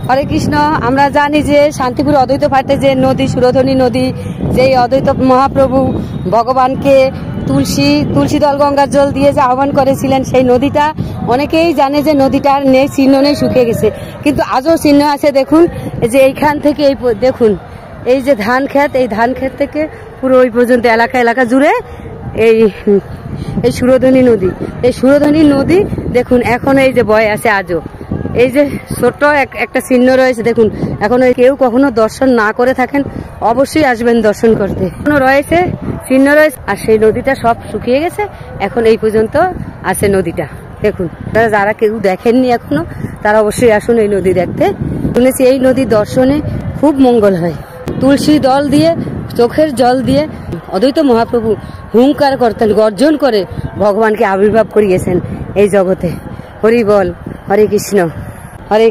হরে কৃষ্ণ। আমরা জানি যে শান্তিপুর অদ্বৈত পাঠে যে নদী সুরধনী নদী, যেই অদ্বৈত মহাপ্রভু ভগবানকে তুলসী দল গঙ্গার জল দিয়ে যে আহ্বান করেছিলেন, সেই নদীটা অনেকেই জানে যে নদীটার নেই, চিহ্ন নেই, শুকিয়ে গেছে। কিন্তু আজও চিহ্ন আছে। দেখুন যে এইখান থেকে এই দেখুন এই যে ধান ক্ষেত, এই ধান ক্ষেত থেকে পুরো ওই পর্যন্ত এলাকা জুড়ে এই সুরধনী নদী। এই সুরধনী নদী দেখুন এখন এই যে বয়ে আছে আজও। এই যে ছোট্ট একটা চিহ্ন রয়েছে দেখুন। এখন কেউ কখনো দর্শন না করে থাকেন, অবশ্যই আসবেন দর্শন করতে। এখনো রয়েছে, চিহ্ন রয়েছে। আর সেই নদীটা সব শুকিয়ে গেছে, এখন এই পর্যন্ত আছে নদীটা। দেখুন, যারা কেউ দেখেননি এখনো, তারা অবশ্যই আসুন এই নদী দেখতে। শুনেছি এই নদী দর্শনে খুব মঙ্গল হয়। তুলসী দল দিয়ে, চোখের জল দিয়ে অদ্বৈত মহাপ্রভু হুঙ্কার করতেন, গর্জন করে ভগবানকে আবির্ভাব করিয়েছেন এই জগতে। হরি বল, হরে কৃষ্ণ, হরে।